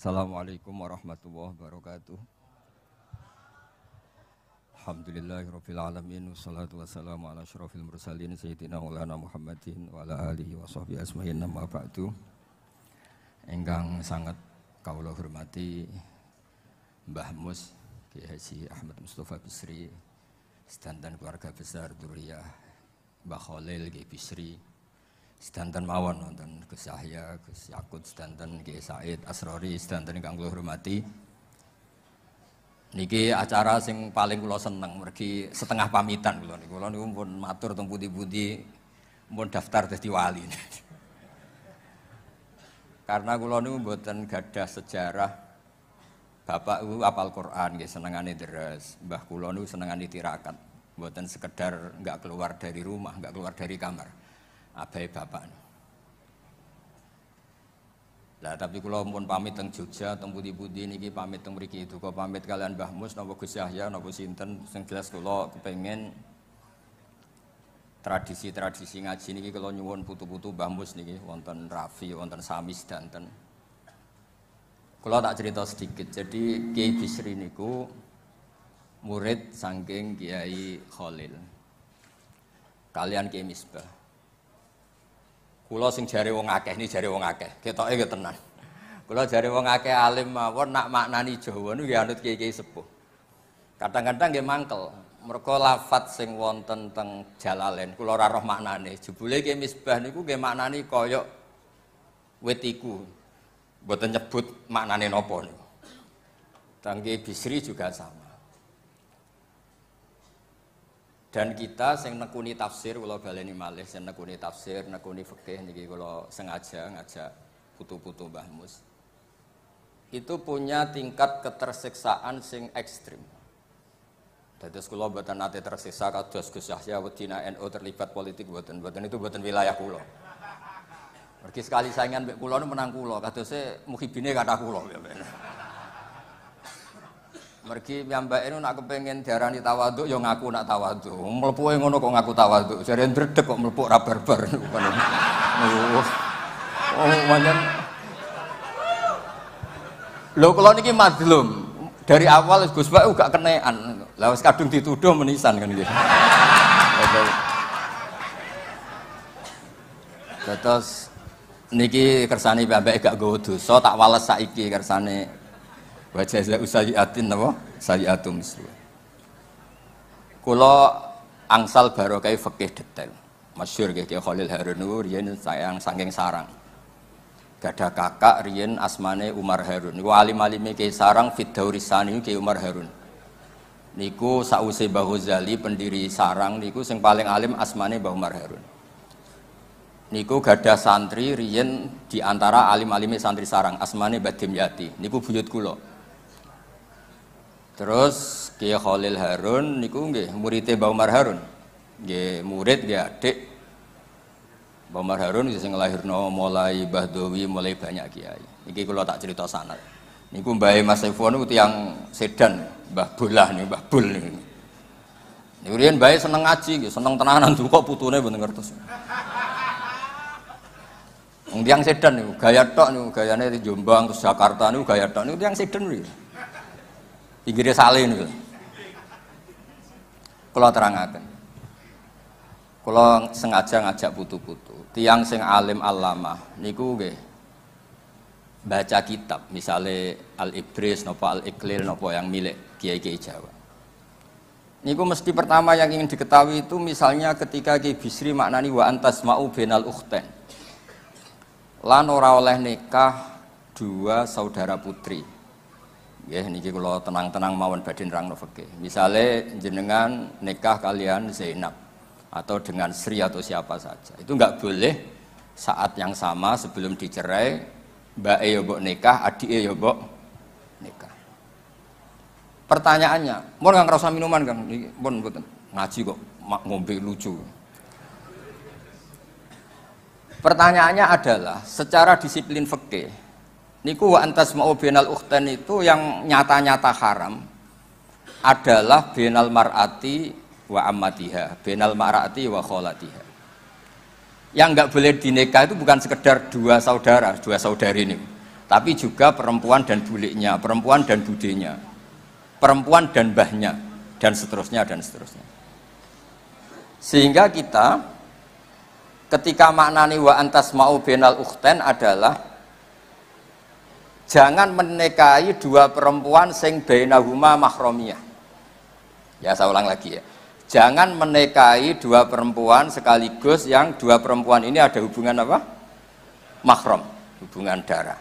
Assalamualaikum warahmatullahi wabarakatuh. Alhamdulillahirabbil alamin wassalatu wassalamu ala asyrofil mursalin sayyidina maulana Muhammadin wa ala alihi washabbihi ajmain amma ba'du. Ingkang sangat kawula hormati Mbah Mus Kiai Haji Ahmad Mustofa Bisri, sedanten keluarga besar dzurriyyah Mbah Khalil Kiai Bisri, sedanten mawon wonten Gus Yahya, Gus Yakut, sedanten Kiai Said Asrori, sedanten ingkang kula hormati. Niki acara sing paling kula seneng, mergi setengah pamitan kula niku. Kula niku pun matur teng pundi-pundi pun daftar dadi wali. Karena kula niku mboten gadah sejarah bapak iku apal Quran nggih, senengane deres. Mbah kula niku senengane tirakat. Mboten sekedar enggak keluar dari rumah, enggak keluar dari kamar. Abai bapak. Lah tapi kula mun pamit teng Jogja, teng pundi-pundi niki pamit teng mriki itu kok pamit kalian Mbah Mus napa Gus Yahya napa sinten sing jelas kula kepengin tradisi-tradisi ngaji niki kula nyuwun putu-putu Mbah Mus niki wonten Rafi, wonten Sami sedanten. Kula tak cerita sedikit. Jadi Kiai Bisri niku murid saking Kiai Khalil. Kalian Kiai Misbah. Kula sing jare wong akeh ni jare wong akeh, ketoke ge tenan. Kula jare wong akeh alim mawon nak maknani Jawa niku ya anut kiai-kiai sepuh. Kadang-kadang nggih mangkel, merga lafadz sing wonten teng Jalalain kula ora roh maknane. Jebule Kiai Misbah niku nggih maknani kaya wit iku. Mboten nyebut maknane napa niku. Teng Kiai Bisri juga sama. Dan kita sing nekuni tafsir, kula baleni malih sing nekuni tafsir, nekuni fikih niki kula sengaja ngajak putu-putu Mbah Mus. Itu punya tingkat ketersiksaan sing ekstrim. Dados kula mboten nate tersiksa kados Gus Yahya wedina NU terlibat politik mboten itu mboten wilayah kula. Mergi sekali saingan mbek kula nu menang kula, kadose muhibine kathah kula. Mergi piyambake nu nak kepengin diarani tawaduk ya ngaku nak tawaduk. Mlepuke ngono kok ngaku tawaduk. Jare ndredeg kok mlepuk ra barbar. Oh, manjen. Lho kula niki madlum. Dari awal Gus Pak gak kenekan. Lah wis kadung dituduh menisan kan nggih. Terus niki kersane piyambake gak nggawa dosa tak wales saiki kersane wa jaza usayiatin napa sayiatum mislu. Kula angsal barokah fikih detail. Masyhur nggih Kiai Khalil Harun niku riyen sayang saking Sarang. Gadah kakak riyen asmane Umar Harun. Niku alim-alime Kiai Sarang Fiddaurisani Kiai Umar Harun. Niku sause Mbah Ghazali pendiri Sarang niku sing paling alim asmane Mbah Umar Harun. Niku gadah santri riyen di antara alim-alime santri Sarang asmane Mbah Dimyati. Niku buyut kula. Terus Kiai Khalil Harun niku nggih muridé Mbah Umar Harun. Nggih murid nggih adik Mbah Umar Harun sing nglahirno mulai Mbah Dowi mulai banyak kiai. Niki kula tak cerita sanad. Niku mbahe Mas Saifon niku tiyang Sedan, Mbah Bolah niku Mbah Bul niku. Niku riyen mbahe seneng ngaji nggih, seneng tenanan kok putune mboten ngertos. Wong tiyang Sedan niku gaya tok niku gayane di Jombang terus Jakarta niku gaya tok niku tiyang Sedan niku. Pinggire sale niku. Kula terangaken. Kula sengaja ngajak putu-putu. Tiyang sing alim allamah niku nggih baca kitab, misale Al-Ibris napa Al-Iqlil napa yang milik kiai-kiai Jawa. Niku mesti pertama yang ingin diketahui itu misalnya ketika Kiai Bisri maknani wa antasma'u bainal ukhtain. Lan ora oleh nikah dua saudara putri. Ya niki kula tenang-tenang mawon badhe nerangno fikih. Misale jenengan nikah kalian Zainab atau dengan Sri atau siapa saja. Itu enggak boleh saat yang sama sebelum dicerai mbake ya mbok nikah, adike ya mbok nikah. Pertanyaannya, mun nggak ngerasa minuman Kang, pun mboten ngaji kok ngombe lucu. Pertanyaannya adalah secara disiplin fikih niku wa antas ma'u bainal ukhtain itu yang nyata-nyata haram adalah bainal mar'ati wa ammatiha, bainal mar'ati wa kholatiha. Yang enggak boleh dinikah itu bukan sekedar dua saudara, dua saudari ini. tapi juga perempuan dan buliknya, perempuan dan budenya, perempuan dan mbahnya, dan seterusnya dan seterusnya. Sehingga kita ketika maknani wa antasma'u bainal ukhtain adalah jangan menikahi dua perempuan sing bainahuma mahramiyah. Ya, saya ulang lagi ya. Jangan menikahi dua perempuan sekaligus yang dua perempuan ini ada hubungan apa? Mahram, hubungan darah.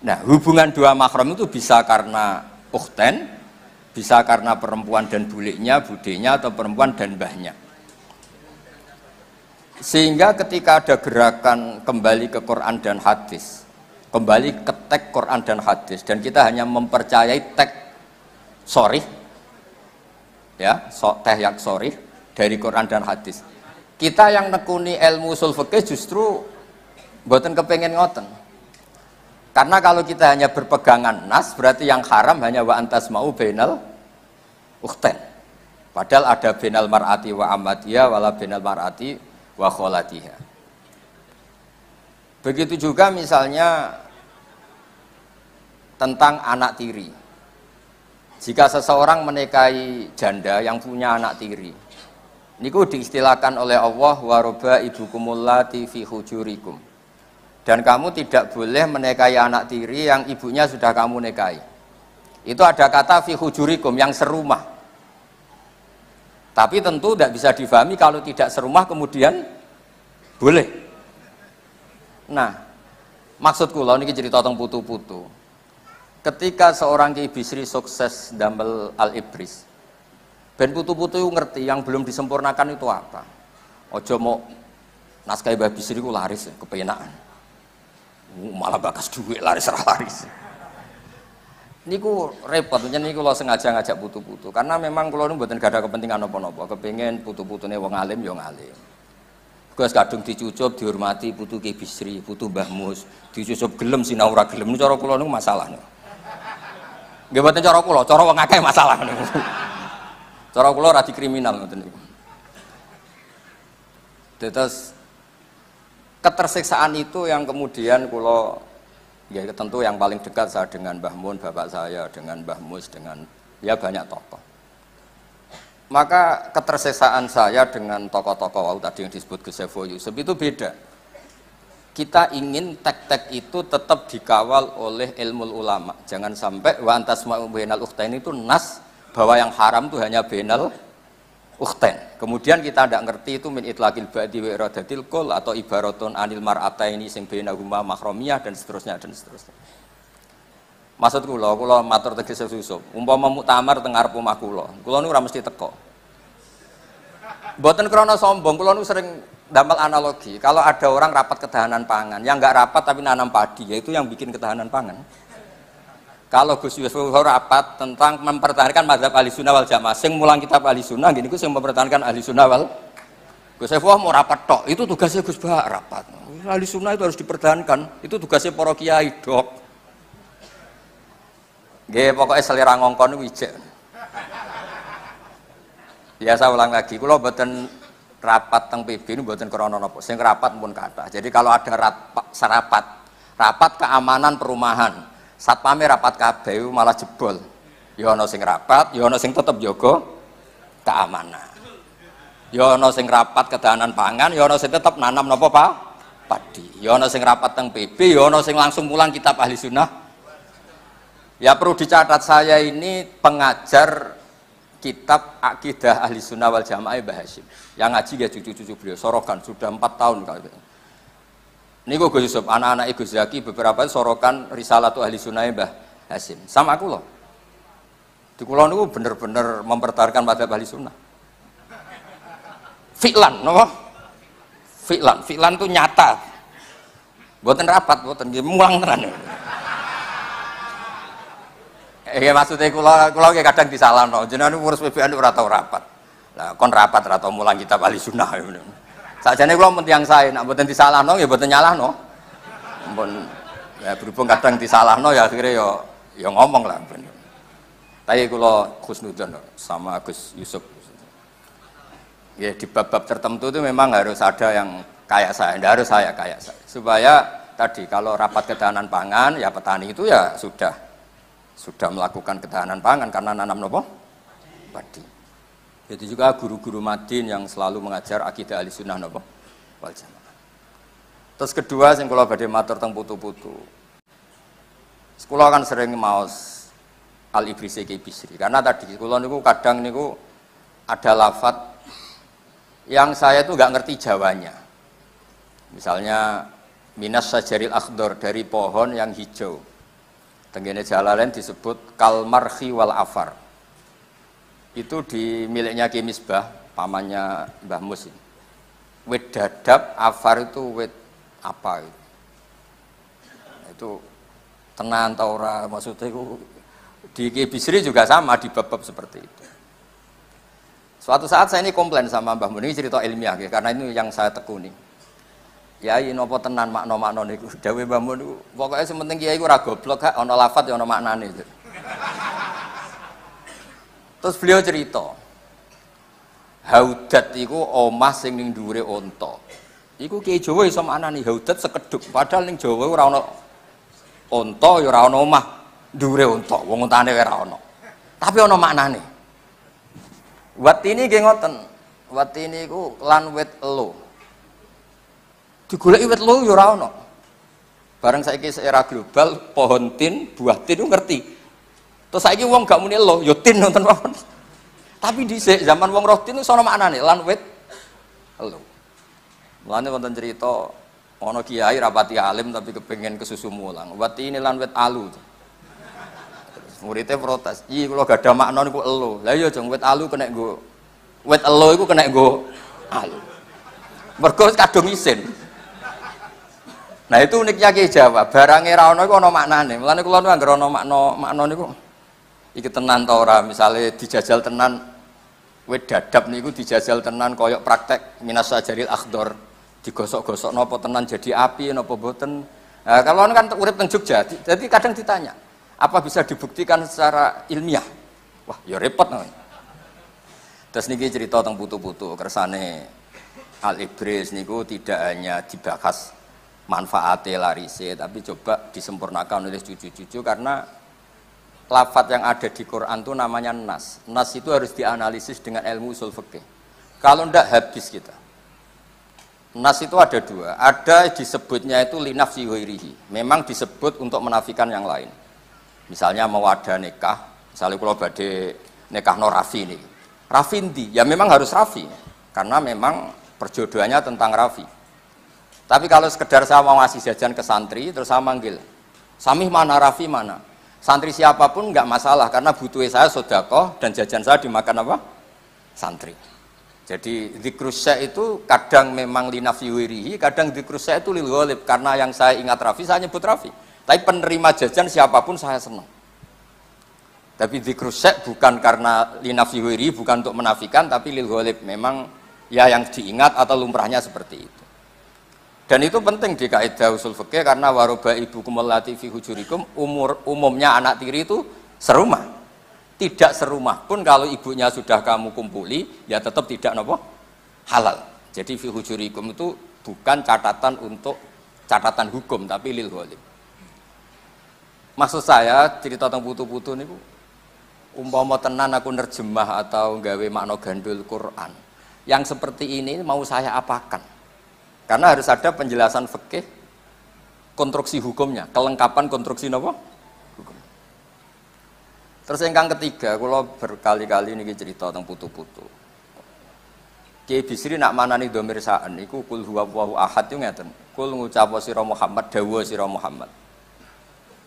Nah, hubungan dua mahram itu bisa karena ukhtain, bisa karena perempuan dan buliknya, budenya, atau perempuan dan mbahnya. Sehingga ketika ada gerakan kembali ke Quran dan hadis, kembali ke teks Quran dan hadis, dan kita hanya mempercayai teks sharih, ya, teks yang sharih dari Quran dan hadis. Kita yang nekuni ilmu ushul fikih justru mboten kepengin ngoten. Karena kalau kita hanya berpegangan nas, berarti yang haram hanya wa antasma'u bainal ukhtain. Padahal ada bainal mar'ati wa amatiha wala bainal mar'ati wa kholatiha. Begitu juga misalnya tentang anak tiri. Jika seseorang menikahi janda yang punya anak tiri, niku diistilahkan oleh Allah wa rabaibukumul lati fi hujurikum. Dan kamu tidak boleh menikahi anak tiri yang ibunya sudah kamu nikahi. Itu ada kata fi hujurikum, yang serumah. Tapi tentu tidak bisa difahami kalau tidak serumah kemudian boleh. Nah, maksud kula niki cerita tentang putu-putu. Ketika seorang Ki Bisri sukses damel al-ibris, ben putu-putu ngerti yang belum disempurnakan itu apa. Ojo mau naskah Mbah Bisri ku laris kepenaan. Malah bakas duit laris. Niku repot, niku lo sengaja ngajak putu-putu karena memang kalau nu mboten gak ada kepentingan apa-apa, kepengin putu-putune wong alim yo ngalim. Gus kadung dicucup dihormati putu Ki Bisri, putu Mbah Mus, dicucup gelem sinau ora gelem niku cara kula niku masalah niku. Nggih mboten cara kula, cara wong akeh masalah niku. Cara kula ora dikriminal ngoten niku. Terus ketersiksaan itu yang kemudian kula ya tentu yang paling dekat saya dengan Mbah Mun, bapak saya, dengan Mbah Mus, dengan ya banyak tokoh. Maka ketersiksaan saya dengan tokoh-tokoh tadi yang disebut Gus Saiful Yusuf itu beda. Kita ingin tek-tek itu tetap dikawal oleh ilmu ulama. Jangan sampai wa antasma'u bainal ukhtain itu nas bahwa yang haram itu hanya bainal ukhtain. Kemudian kita tidak ngerti itu min itlaqil ba'di wa iradatil qul atau ibaratun anil mar'ataini sing bainahuma mahramiyah dan seterusnya dan seterusnya. Maksud kula matur tegese Yusuf, umpama muktamar teng ngarep omah kula niku ora mesti teko. Mboten krana sombong, kula niku sering damel analogi. Kalau ada orang rapat ketahanan pangan, yang enggak rapat tapi nanam padi, yaitu yang bikin ketahanan pangan. Kalau Gus Yusuf rapat tentang mempertahankan mazhab ahli sunnah wal jamaah, sing mulang kitab ahli sunnah, gini Gus yang mempertahankan ahli sunnah wal. Gus Yusuf mau rapat tok, itu tugasnya Gus Bah rapat. Ahli sunnah itu harus dipertahankan, itu tugasnya para kiai dok. Gih pokoknya selera ngongkon wijek. Biasa ulang lagi, kalau buatan rapat teng PB ini buatan krono nopo, sing rapat pun kata. Jadi kalau ada rapat keamanan perumahan. Satpame rapat kabeh malah jebol. Ya ana sing rapat, ya ana sing tetep jaga keamanan. Ya ana sing rapat ketahanan pangan, ya ana sing tetep nanam napa Pak? Padi. Ya ana sing rapat teng PB, ya ana sing langsung pulang kitab ahli sunnah. Ya perlu dicatat saya ini pengajar kitab akidah ahli sunnah wal jamaah Mbah Hasyim. Yang ngaji ya cucu-cucu beliau sorokan sudah 4 tahun kali. Niku Gus Yusuf, anak-anak Gus Zaki beberapa sorokan risalah tu ahli sunnah Mbah Hasyim. Sama aku loh. Di kula niku bener-bener mempertahankan mazhab ahli sunnah. Fi'lan, napa? Fi'lan itu nyata. Mboten rapat, mboten nggih mulang tenan. Maksudnya kula nggih kadang disalahno. Jenengan ngurus PBN ora tau rapat. Lah kon rapat ora tau mulang kitab ahli sunnah. Sakjane kula mentiang sae, nek mboten disalahno ya mboten nyalahno. Ampun ya berhubung kadang disalahno ya akhirnya ya ngomong lah. Tapi kula khusnudzon sama Gus Yusuf. Ya di bab-bab tertentu itu memang harus ada yang kayak saya, tidak harus saya kayak saya. Supaya tadi kalau rapat ketahanan pangan ya petani itu ya sudah melakukan ketahanan pangan karena nanam nopo padi. Itu juga guru-guru Madin yang selalu mengajar akidah Ahlussunnah nopo wal Jamaah. Terus kedua sing kula badhe matur teng putu-putu. Kula kan sering maos Al-Ibrisi Ki Bisri karena tadi kula niku kadang niku ada lafadz yang saya tuh nggak ngerti Jawanya. Misalnya minas sajaril akhdar, dari pohon yang hijau. Tenggene Jalalain disebut kalmarhi wal afar. Itu di miliknya Ki Misbah, pamannya Mbah Mus. Wit dadap, afar itu wit apa itu? Itu tenan ta ora, maksudnya itu di Ki Bisri juga sama di bab-bab seperti itu. Suatu saat saya ini komplain sama Mbah Mun, ini cerita ilmiah ya, karena ini yang saya tekuni. Ya ini napa tenan makna-makna niku. Dawe Mbah Mun niku pokoke sementing kiai iku ora goblok gak ana lafadz ya ana maknane. Terus beliau cerita, haudat iku omah sing ning dhuwure unta. Iku kiai Jawa iso maknani haudat sekedhuk, padahal ning Jawa ora ana unta ya ora ana omah dhuwure unta, wong untane ora ana. Tapi ana maknane. Watini nggih ngoten. Watini iku lan wit elo. Digoleki wit elo ya ora ana. Bareng saiki era global, pohon tin, buah tin ku ngerti. Terus saiki wong gak muni elo, ya tin nonton mawon. Tapi dhisik zaman wong roh tin iso ana maknane, lan wit elo. Mulane wonten cerita ana kiai rapati alim tapi kepengin kesusu mulang. Watini lan wit alu. Muridnya protes, "Iya kalau gak ada makna niku elo." Lah iya jeng wit alu kena nggo wit elo iku kena nggo alu. Mergo kadung isin. Nah itu uniknya Ki Jawa, barang ra ono iku ana maknane. Mulane kula nu anggere ana makna niku iki tenan ta ora, misale dijajal tenan wit dadap niku dijajal tenan koyok praktek minas sajaril akhdar. Digosok-gosok napa tenan jadi api napa mboten. Nah, kalau kan urip teng Jogja, jadi kadang ditanya apa bisa dibuktikan secara ilmiah? Wah, ya repot namanya. Terus niki cerita tentang putu-putu kersane Al-Ibris niku tidak hanya dibahas manfaatnya larise, tapi coba disempurnakan oleh cucu-cucu karena lafadz yang ada di Quran itu namanya nas. Nas itu harus dianalisis dengan ilmu usul fikih. Kalau ndak habis kita. Nas itu ada dua. Ada disebutnya itu linafsi ghairihi. Memang disebut untuk menafikan yang lain. Misalnya mau ada nikah, misalnya kalau badhe nikah no Rafi ini, Rafi ndi? Ya memang harus Rafi, karena memang perjodohannya tentang Rafi. Tapi kalau sekedar saya mau ngasih jajan ke santri, terus saya manggil, Samih mana, Rafi mana? Santri siapapun nggak masalah, karena butuhnya saya sedekah dan jajan saya dimakan apa? Santri. Jadi dzikrus syai' itu kadang memang linafsi wirihi, kadang dzikrus syai' itu lil ghalib, karena yang saya ingat Rafi, saya nyebut Rafi. Tapi penerima jajan siapapun saya senang. Tapi dzikrus syai' bukan karena linafsi wiri, bukan untuk menafikan, tapi lil ghalib, memang ya yang diingat atau lumrahnya seperti itu. Dan itu penting di kaidah usul fikih karena waroba ibukum allati fi hujurikum, umumnya anak tiri itu serumah. Tidak serumah pun kalau ibunya sudah kamu kumpuli, ya tetap tidak nopo halal. Jadi fi hujurikum itu bukan catatan untuk catatan hukum, tapi lil ghalib. Maksud saya cerita tentang putu-putu ini umpama tenan aku nerjemah atau gawe makna gandul Quran yang seperti ini mau saya apakan, karena harus ada penjelasan fikih konstruksi hukumnya, kelengkapan konstruksi apa? Hukum. Terus yang ketiga, kalau berkali-kali ini cerita tentang putu-putu Kiai Bisri nak manani dhamir sa'an iku kul huwallahu ahad yo ngeten, kul ngucap sira Muhammad, dawuh sira Muhammad.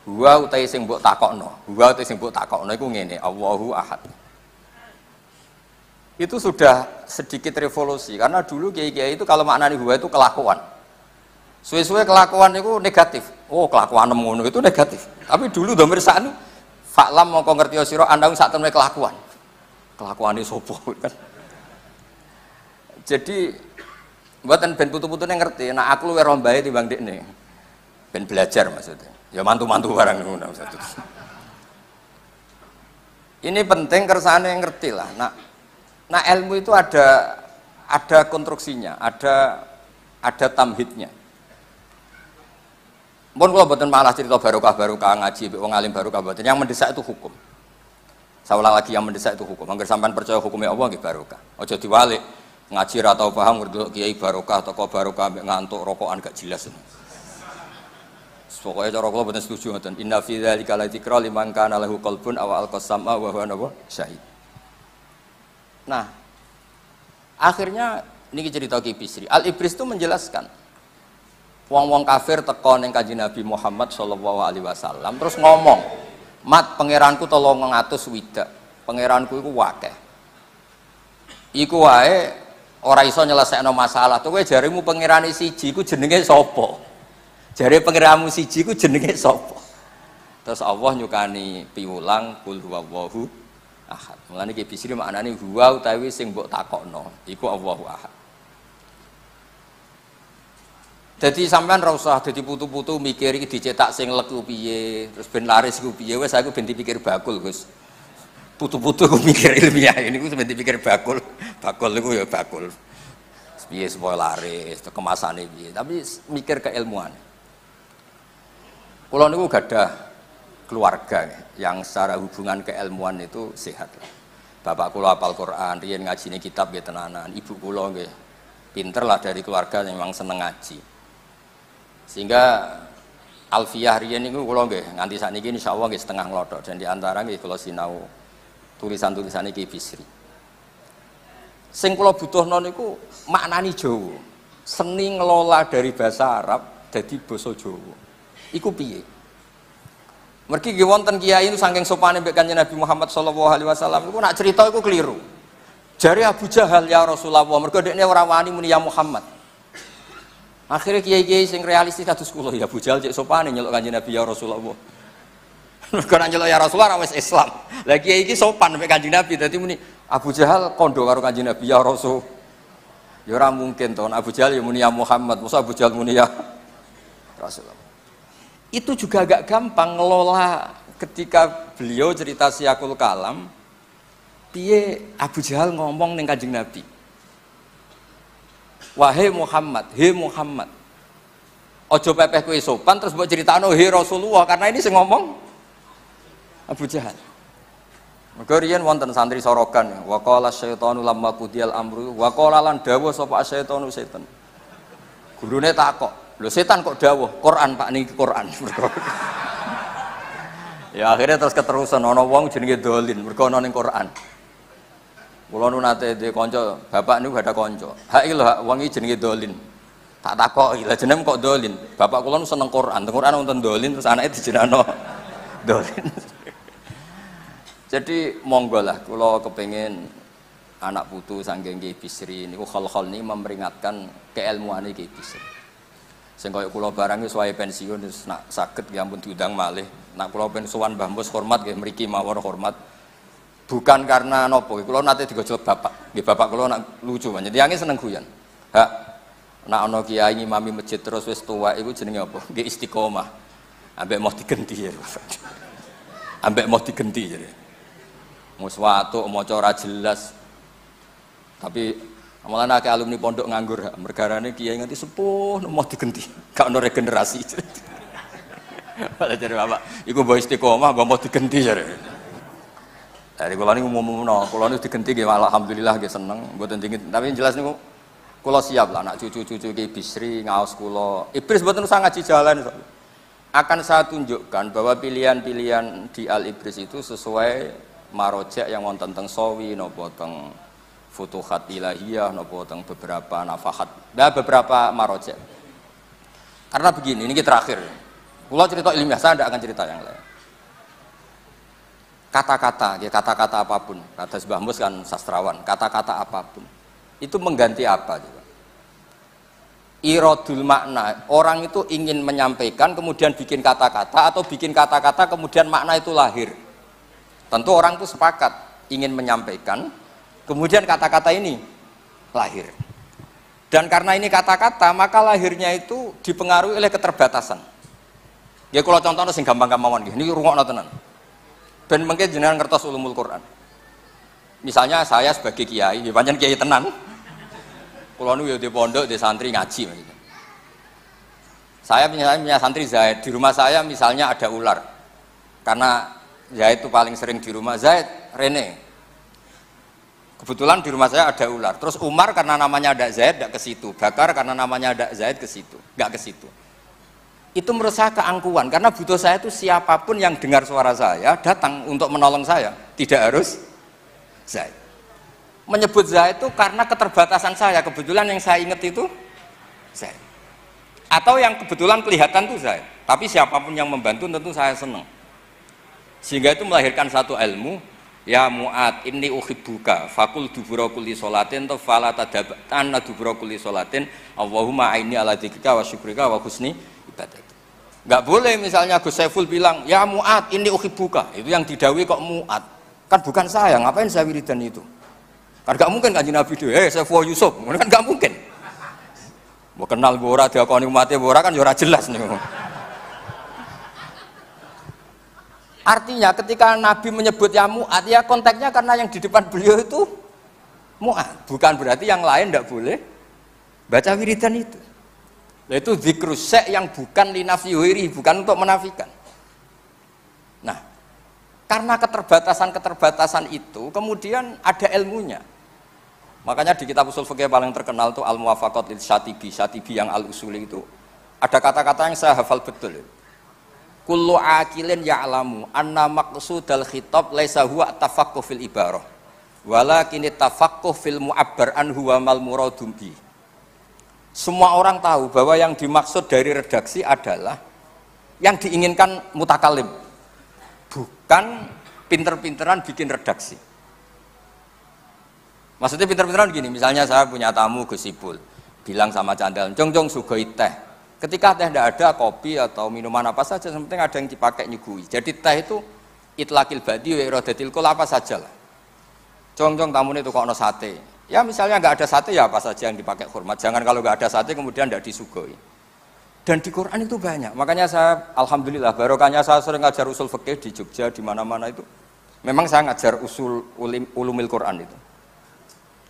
Huwa utai sing mbok takokno, huwa utai sing mbok takokno iku ngene, Allahu ahad. Itu sudah sedikit revolusi karena dulu kiai-kiai itu kalau maknani huwa itu kelakuan. Suwe-suwe kelakuan itu negatif. Oh, kelakuan ngono itu negatif. Tapi dulu dhamir sa'an faklam mongko ngerti sira ana sak temene kelakuan. Kelakuane sapa kan. Jadi mboten ben putu-putune ngerti, nek aku luwih rombahe timbang dekne. Ben belajar maksudnya. Ya mantu-mantu barang ngono maksudnya. Ini penting kersane ngerti lah. Nah ilmu itu ada konstruksinya, ada tamhidnya. Mun kula mboten malah cerita barokah ngaji wong alim barokah mboten. Yang mendesak itu hukum. Saya ulang lagi, yang mendesak itu hukum. Angger sampean percaya hukumnya Allah nggih barokah. Aja diwalik ngaji ra tau paham ngerti kiai barokah teko barokah ambek ngantuk rokokan gak jelas. Pokoknya cara kula mboten setuju ngoten. Inna fi dzalika la dzikra liman kana lahu qalbun aw alqasama wa huwa syahid. Nah, akhirnya niki cerita Ki Bisri. Al-Ibris itu menjelaskan wong-wong kafir teko ning Kanjeng Nabi Muhammad sallallahu alaihi wasallam terus ngomong, "Mat, pangeranku 300 widak. Pangeranku iku akeh. Iku wae ora iso nyelesekno masalah. Kowe jarimu pangerane siji iku jenenge sapa?" Jare pangeranmu siji ku jenenge sapa? Terus Allah nyukani piwulang kul huwallahu ahad. Mulane Ki Bisri maknane huwa utawi sing mbok takokno iku Allahu ahad. Dadi sampean ora usah dadi putu-putu mikir iki dicetak sing leku piye, terus ben laris iku piye. Wis aku ben dipikir bakul, Gus. Putu-putu ku mikir ilmiah niku ben dipikir bakul. Bakul niku ya bakul. Piye supaya laris, kemasane piye, tapi mikir keilmuan. Kulo niku gadah keluarga yang secara hubungan keilmuan itu sehat. Bapak kulo hafal Quran, riyen ngajine kitab nggih tenanan. Ibu kulo nggih pinter lah dari keluarga yang memang seneng ngaji. Sehingga alfiyah riyen niku kulo nggih nganti sakniki insyaallah nggih setengah nglodok dan di antara nggih kulo sinau tulisan-tulisan iki Bisri. Sing kulo butuhno niku maknani Jawa. Seni ngelola dari bahasa Arab dadi basa Jawa. Iku piye? Mergi nggih wonten kiai itu saking sopane mbek Kanjeng Nabi Muhammad sallallahu alaihi wasallam iku nak cerita iku keliru. Jare Abu Jahal ya Rasulullah, mergo dekne ora wani muni ya Muhammad. Akhirnya kiai-kiai sing realistis kados kula ya Abu Jahal cek sopane nyeluk Kanjeng Nabi ya Rasulullah. Mergo nak nyeluk ya Rasulullah wis Islam. Lah kiai iki sopan mbek Kanjeng Nabi dadi muni Abu Jahal kondo karo Kanjeng Nabi ya Rasul. Ya ora mungkin to Abu Jahal ya muni ya Muhammad, masa Abu Jahal muni ya Rasulullah. Itu juga agak gampang ngelola ketika beliau cerita Syiakul Kalam piye Abu Jahal ngomong ning Kanjeng Nabi, wahai Muhammad, he Muhammad, ojo pepeh kowe sopan terus mbok critakno he Rasulullah, karena ini sing ngomong Abu Jahal. Mergo riyen wonten santri sorogan, wa qala syaitanu lamma qudiyal amru wa qala lan dawuh sapa syaitanu setan. Gurune takok, lho setan kok dawuh? Quran Pak niki Quran. Ya akhirnya terus keterusan ana wong jenenge Dolin mergo ana ning Quran. Kula nu nate dhe kanca, bapak niku ada kanca. Hak iki lho hak wong iki jenenge Dolin. Tak takoki, lha jenenge kok Dolin? Bapak kula nu seneng Quran. Teng Quran wonten Dolin terus anake dijenengno Dolin. Jadi monggo lah kula kepengin anak putu saking Ki Bisri niku hal-hal ini memperingatkan keilmuane Ki Bisri. Sing kaya kula barang wis wae pensiun wis nak saged nggih ampun diundang malih. Nak kula ben sowan Mbah Mus hormat nggih mriki mawon hormat. Bukan karena nopo, kula nate digojlok bapak. Nggih bapak kula nak lucu banget. Tiange seneng guyon. Hak nak ana kiai ngimami masjid terus wis tuwa iku jenenge apa? Nggih istiqomah. Ambek mau digenti ya. Ambek mau digenti jadi. Mus watuk maca ora jelas. Tapi amalan akeh alumni pondok nganggur, mergarane kiai nganti sepuh mau digenti, gak ono regenerasi. Malah jare bapak, iku mbok istiqomah, mbok mau digenti jare. Dari kula niku umumno, kula niku digenti nggih alhamdulillah nggih seneng, mboten dingin. Tapi jelas niku kula siap lah anak cucu-cucu Ki Bisri ngaos kula. Ibris mboten usah ngaji jalan. Akan saya tunjukkan bahwa pilihan-pilihan di Al-Ibris itu sesuai marojek yang wonten teng Sawi napa teng Futuhat Ilahiyah nopo teng beberapa nafahat, ada beberapa marojek. Karena begini, ini terakhir. Kalau cerita ilmiah saya tidak akan cerita yang lain. Kata-kata, ya kata-kata apapun. Kata Mbah Mus kan sastrawan. Kata-kata apapun itu mengganti apa? Juga. Irodul makna. Orang itu ingin menyampaikan, kemudian bikin kata-kata atau bikin kata-kata kemudian makna itu lahir. Tentu orang itu sepakat ingin menyampaikan. Kemudian kata-kata ini lahir. Dan karena ini kata-kata, maka lahirnya itu dipengaruhi oleh keterbatasan. Ya kalau contohnya sing gampang-gampang nggih, niki rungokno tenan. Ben mengke jenengan ngertos ulumul Quran. Misalnya saya sebagai kiai, ya pancen kiai tenan. Kula niku ya di pondok, di santri ngaji maksudnya. Saya punya santri Zaid, di rumah saya misalnya ada ular. Karena Zaid itu paling sering di rumah. Zaid, Rene. Kebetulan di rumah saya ada ular. Terus Umar karena namanya ada Zaid enggak ke situ. Bakar karena namanya ada Zaid ke situ, enggak ke situ. Itu menurut saya keangkuhan karena butuh saya itu siapapun yang dengar suara saya datang untuk menolong saya, tidak harus Zaid. Menyebut Zaid itu karena keterbatasan saya. Kebetulan yang saya ingat itu Zaid. Atau yang kebetulan kelihatan itu Zaid, tapi siapapun yang membantu tentu saya senang. Sehingga itu melahirkan satu ilmu, ya Mu'ad inni uhibbuka fakul dubura kulli sholatin atau fala tadabana dubura kulli sholatin Allahumma aini ala dzikrika wa syukrika wa husni ibadat. Enggak boleh misalnya Gus Saiful bilang, ya Mu'ad inni uhibbuka, itu yang didawi kok Mu'ad, kan bukan saya, ngapain saya wiridan itu? Kan enggak mungkin Kanjeng Nabi itu, Saiful Yusuf, kan enggak mungkin. Mau kenal ora diakoni umate ora kan ya ora jelas nih. Artinya ketika Nabi menyebut ya Mu'ad, ya konteksnya karena yang di depan beliau itu Mu'ad, bukan berarti yang lain tidak boleh baca wiridan itu. Itu dzikrus syai' yang bukan linafsihiri, bukan untuk menafikan. Nah, karena keterbatasan itu kemudian ada ilmunya. Makanya di kitab usul fikih paling terkenal itu Al-Muwafaqat lil Syatibi yang Al-Usuli itu ada kata-kata yang saya hafal betul. Kullu aqilin ya'lamu anna maqsudal khitab laisa huwa tafaqquh fil ibarah walakin tafaqquh fil mu'abbar anhu wa mal muradum bi. Semua orang tahu bahwa yang dimaksud dari redaksi adalah yang diinginkan mutakalim, bukan pinter-pinteran bikin redaksi. Maksudnya pinter-pinteran gini, misalnya saya punya tamu Gus Ipul, bilang sama Candal, jong sugoi teh. Ketika teh tidak ada, kopi atau minuman apa saja, yang penting ada yang dipakai nyugui. Jadi teh itu itlaqil badi wa iradatil kul apa saja lah. Jong tamu itu kok ono sate. Ya misalnya nggak ada sate ya apa saja yang dipakai hormat. Jangan kalau nggak ada sate kemudian tidak disugoi. Dan di Quran itu banyak. Makanya saya alhamdulillah barokahnya saya sering ngajar usul fikih di Jogja di mana-mana itu. Memang saya ngajar usul ulumil Quran itu.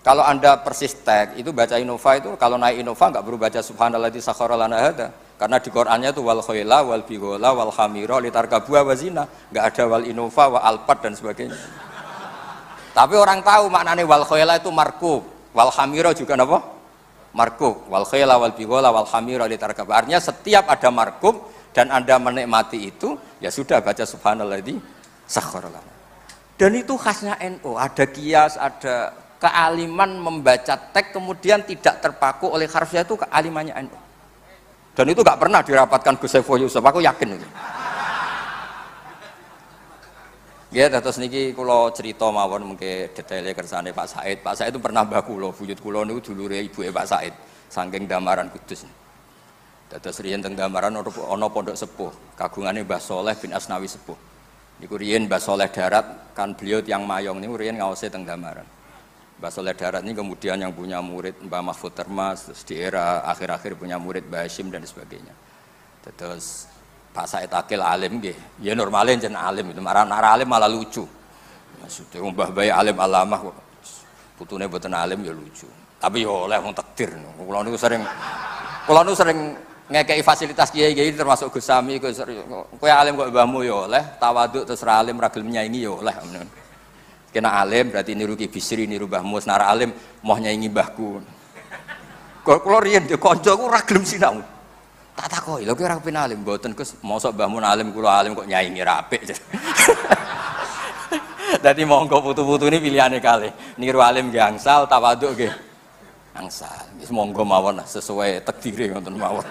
Kalau Anda persis tag itu baca Innova itu kalau naik Innova enggak perlu baca subhanalladzi sakhkhara lana hada karena di Qur'annya itu wal khaila wal bighala wal khamira litarkabuha wa zina, enggak ada wal Innova wa alpat dan sebagainya. Tapi orang tahu maknanya wal khaila itu markub, wal khamira juga apa? Markub, wal khaila wal bighala wal khamira litarkabuha. Artinya setiap ada markub dan Anda menikmati itu ya sudah baca subhanalladzi sakhkhara lana. Dan itu khasnya NU, ada kias, ada kealiman membaca teks kemudian tidak terpaku oleh harfiah itu kealimannya NU. Dan itu gak pernah dirapatkan Gus Saiful Yusuf, aku yakin itu. Ya, terus niki kula cerita mawon mengke detaile kersane Pak Said. Pak Said itu pernah mbah kula, buyut kula niku dulure ibuke Pak Said, saking Damaran Kudus. Dados riyen teng Damaran ana pondok sepuh, kagungane Mbah Soleh bin Asnawi sepuh. Niku riyen Mbah Soleh Darat, kan beliau tiyang Mayong niku riyen ngawase teng Damaran. Mbah Soleh Darat ini kemudian yang punya murid Mbah Mahfud Termas, terus di era akhir-akhir punya murid Mbah Hashim dan sebagainya. Terus Pak Said Akil alim nggih. Ya normalnya jeneng alim itu, marah alim malah lucu. Maksudnya Mbah Bayi alim alamah kok putune mboten alim ya lucu. Tapi ya oleh wong takdir. Kula niku sering ngekeki fasilitas kiai-kiai termasuk Gus Sami, kowe alim kok mbahmu ya oleh, tawaduk terus ra alim ra gelem nyaingi ya oleh. Kena alim berarti niru Ki Bisri, niru Mbah Mus, nara alim mau nyaingi mbahku. Kalau riyen dia kanca ku ora gelem sinau. Tak takoki, lha kowe ora kepen alim mboten Gus, mosok Mbah Mun alim kula alim kok nyaingi ra apik. Dadi monggo putu-putu ini pilihane kalih. Niru alim nggih angsal, tawaduk nggih angsal. Wis monggo mawon sesuai takdire ngoten mawon.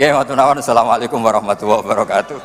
Nggih, matur nuwun. Assalamualaikum warahmatullahi wabarakatuh.